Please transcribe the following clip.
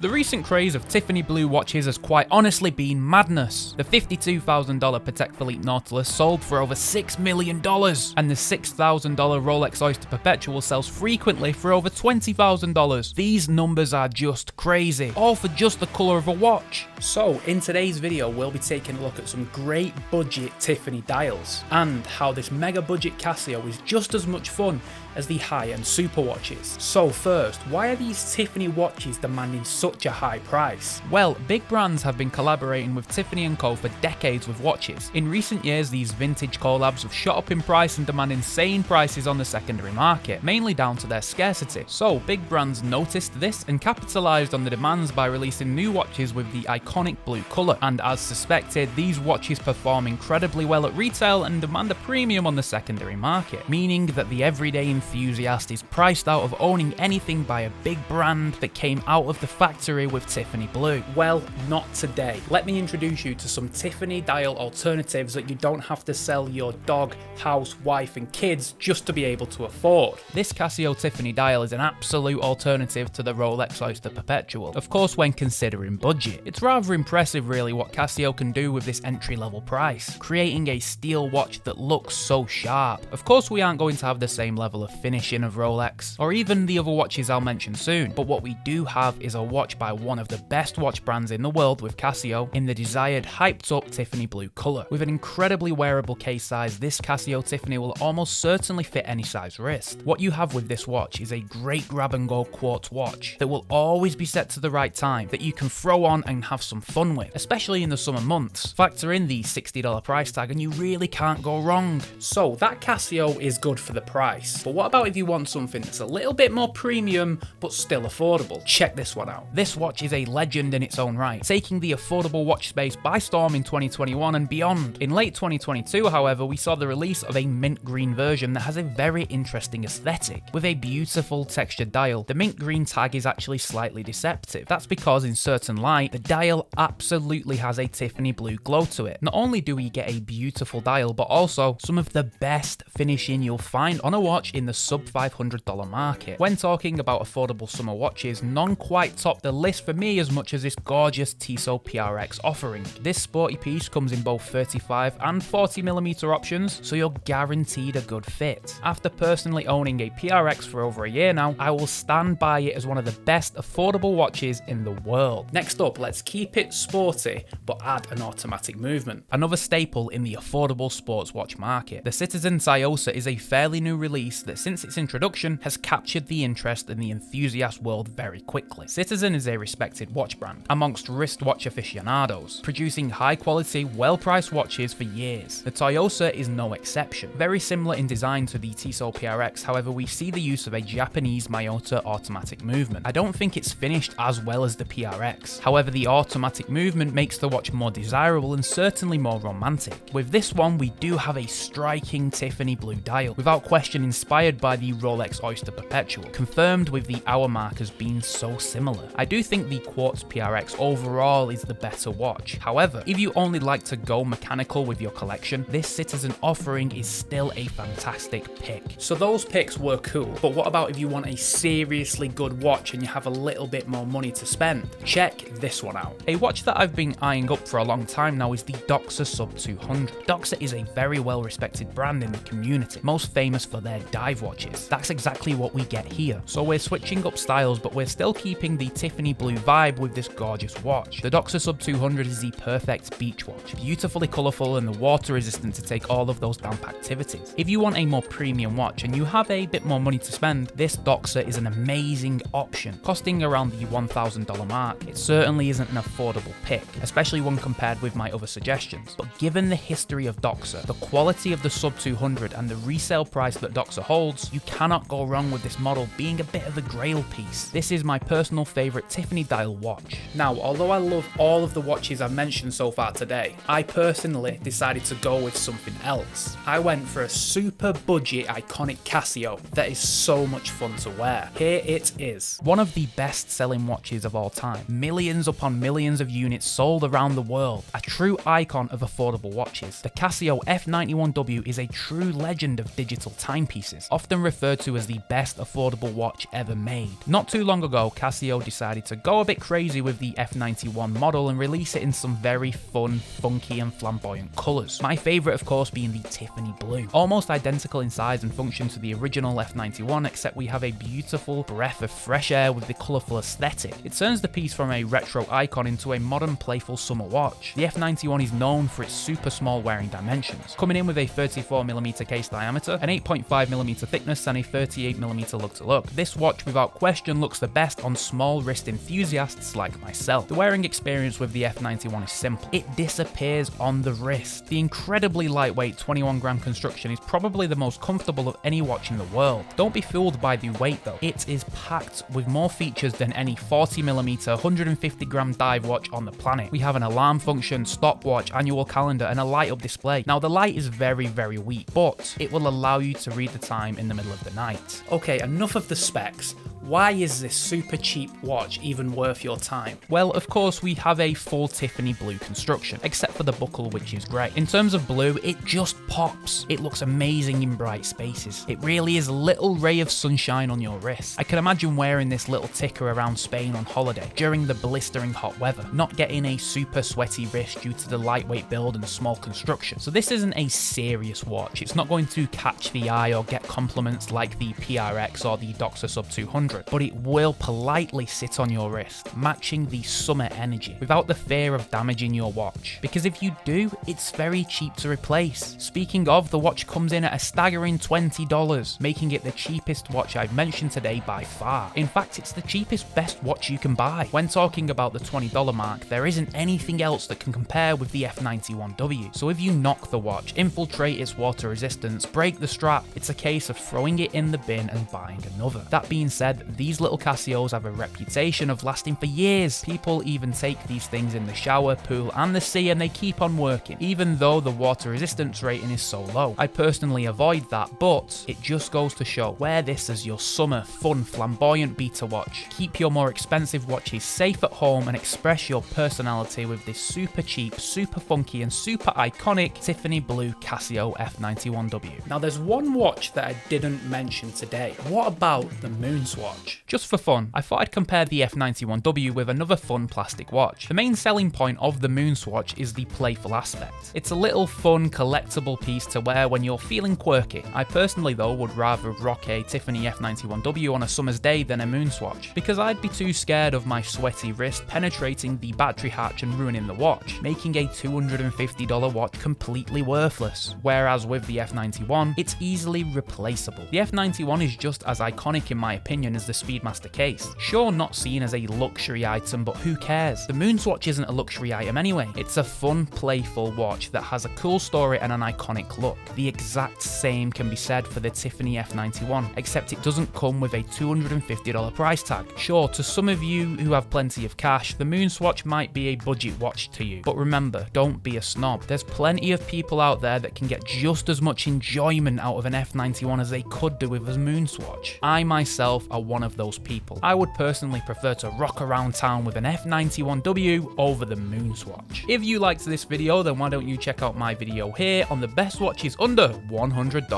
The recent craze of Tiffany blue watches has quite honestly been madness. The $52,000 Patek Philippe Nautilus sold for over $6 million, and the $6,000 Rolex Oyster Perpetual sells frequently for over $20,000. These numbers are just crazy, all for just the colour of a watch. So in today's video we'll be taking a look at some great budget Tiffany dials, and how this mega budget Casio is just as much fun as the high-end super watches. So first, why are these Tiffany watches demanding such a high price? Well, big brands have been collaborating with Tiffany & Co for decades with watches. In recent years, these vintage collabs have shot up in price and demand insane prices on the secondary market, mainly down to their scarcity. So big brands noticed this and capitalized on the demands by releasing new watches with the iconic blue color. And as suspected, these watches perform incredibly well at retail and demand a premium on the secondary market, meaning that the everyday enthusiast is priced out of owning anything by a big brand that came out of the factory with Tiffany blue. Well, not today. Let me introduce you to some Tiffany dial alternatives that you don't have to sell your dog, house, wife and kids just to be able to afford. This Casio Tiffany dial is an absolute alternative to the Rolex Oyster Perpetual, of course when considering budget. It's rather impressive really what Casio can do with this entry level price, creating a steel watch that looks so sharp. Of course we aren't going to have the same level of finishing of Rolex, or even the other watches I'll mention soon, but what we do have is a watch by one of the best watch brands in the world with Casio in the desired hyped up Tiffany blue colour. With an incredibly wearable case size, this Casio Tiffany will almost certainly fit any size wrist. What you have with this watch is a great grab and go quartz watch that will always be set to the right time, that you can throw on and have some fun with, especially in the summer months. Factor in the $60 price tag and you really can't go wrong. So that Casio is good for the price, but what about if you want something that's a little bit more premium but still affordable? Check this one out. This watch is a legend in its own right, taking the affordable watch space by storm in 2021 and beyond. In late 2022, however, we saw the release of a mint green version that has a very interesting aesthetic, with a beautiful textured dial. The mint green tag is actually slightly deceptive. That's because in certain light, the dial absolutely has a Tiffany blue glow to it. Not only do we get a beautiful dial, but also some of the best finishing you'll find on a watch in the sub $500 market. When talking about affordable summer watches, none quite top the list for me as much as this gorgeous Tissot PRX offering. This sporty piece comes in both 35 and 40mm options, so you're guaranteed a good fit. After personally owning a PRX for over a year now, I will stand by it as one of the best affordable watches in the world. Next up, let's keep it sporty, but add an automatic movement. Another staple in the affordable sports watch market. The Citizen Tsuyosa is a fairly new release that since its introduction has captured the interest in the enthusiast world very quickly. Citizen is a respected watch brand amongst wristwatch aficionados, producing high quality, well-priced watches for years. The Tsuyosa is no exception. Very similar in design to the Tissot PRX, however we see the use of a Japanese Miyota automatic movement. I don't think it's finished as well as the PRX, however the automatic movement makes the watch more desirable and certainly more romantic. With this one we do have a striking Tiffany blue dial, without question inspired by the Rolex Oyster Perpetual, confirmed with the hour markers being so similar. I do think the Quartz PRX overall is the better watch. However, if you only like to go mechanical with your collection, this Citizen offering is still a fantastic pick. So those picks were cool, but what about if you want a seriously good watch and you have a little bit more money to spend? Check this one out. A watch that I've been eyeing up for a long time now is the Doxa Sub 200. Doxa is a very well respected brand in the community, most famous for their dive watches. That's exactly what we get here. So we're switching up styles, but we're still keeping the Tiffany blue vibe with this gorgeous watch. The Doxa Sub 200 is the perfect beach watch, beautifully colourful and the water resistant to take all of those damp activities. If you want a more premium watch and you have a bit more money to spend, this Doxa is an amazing option. Costing around the $1,000 mark, it certainly isn't an affordable pick, especially when compared with my other suggestions. But given the history of Doxa, the quality of the Sub 200 and the resale price that Doxa holds, you cannot go wrong with this model being a bit of a grail piece. This is my personal favourite Tiffany dial watch. Now, although I love all of the watches I've mentioned so far today, I personally decided to go with something else. I went for a super budget iconic Casio that is so much fun to wear. Here it is. One of the best selling watches of all time. Millions upon millions of units sold around the world. A true icon of affordable watches. The Casio F91W is a true legend of digital timepieces, often referred to as the best affordable watch ever made. Not too long ago, Casio decided decided to go a bit crazy with the F91 model and release it in some very fun, funky and flamboyant colours. My favourite of course being the Tiffany blue. Almost identical in size and function to the original F91, except we have a beautiful breath of fresh air with the colourful aesthetic. It turns the piece from a retro icon into a modern playful summer watch. The F91 is known for its super small wearing dimensions, coming in with a 34mm case diameter, an 8.5mm thickness and a 38mm lug to lug. This watch without question looks the best on small wrist enthusiasts like myself. The wearing experience with the F91 is simple. It disappears on the wrist. The incredibly lightweight 21-gram construction is probably the most comfortable of any watch in the world. Don't be fooled by the weight though. It is packed with more features than any 40mm 150-gram dive watch on the planet. We have an alarm function, stopwatch, annual calendar and a light up display. Now the light is very weak, but it will allow you to read the time in the middle of the night. Okay, enough of the specs. Why is this super cheap watch even worth your time? Well, of course, we have a full Tiffany blue construction, except for the buckle, which is grey. In terms of blue, it just pops. It looks amazing in bright spaces. It really is a little ray of sunshine on your wrist. I can imagine wearing this little ticker around Spain on holiday during the blistering hot weather, not getting a super sweaty wrist due to the lightweight build and small construction. So this isn't a serious watch. It's not going to catch the eye or get compliments like the PRX or the Doxa Sub 200. But it will politely sit on your wrist, matching the summer energy without the fear of damaging your watch. Because if you do, it's very cheap to replace. Speaking of, the watch comes in at a staggering $20, making it the cheapest watch I've mentioned today by far. In fact, it's the cheapest best watch you can buy. When talking about the $20 mark, there isn't anything else that can compare with the F91W. So if you knock the watch, infiltrate its water resistance, break the strap, it's a case of throwing it in the bin and buying another. That being said, these little Casios have a reputation of lasting for years. People even take these things in the shower, pool and the sea and they keep on working, even though the water resistance rating is so low. I personally avoid that, but it just goes to show, wear this as your summer, fun, flamboyant beta watch. Keep your more expensive watches safe at home and express your personality with this super cheap, super funky and super iconic Tiffany blue Casio F91W. Now there's one watch that I didn't mention today. What about the Moonswatch? Just for fun, I thought I'd compare the F91W with another fun plastic watch. The main selling point of the Moonswatch is the playful aspect. It's a little fun collectible piece to wear when you're feeling quirky. I personally though would rather rock a Tiffany F91W on a summer's day than a Moonswatch, because I'd be too scared of my sweaty wrist penetrating the battery hatch and ruining the watch, making a $250 watch completely worthless. Whereas with the F91, it's easily replaceable. The F91 is just as iconic in my opinion as the Speedmaster case. Sure, not seen as a luxury item, but who cares? The Moonswatch isn't a luxury item anyway. It's a fun, playful watch that has a cool story and an iconic look. The exact same can be said for the Tiffany F91, except it doesn't come with a $250 price tag. Sure, to some of you who have plenty of cash, the Moonswatch might be a budget watch to you, but remember, don't be a snob. There's plenty of people out there that can get just as much enjoyment out of an F91 as they could do with a Moonswatch. I myself are one of those people. I would personally prefer to rock around town with an F91W over the Moonswatch. If you liked this video, then why don't you check out my video here on the best watches under $100.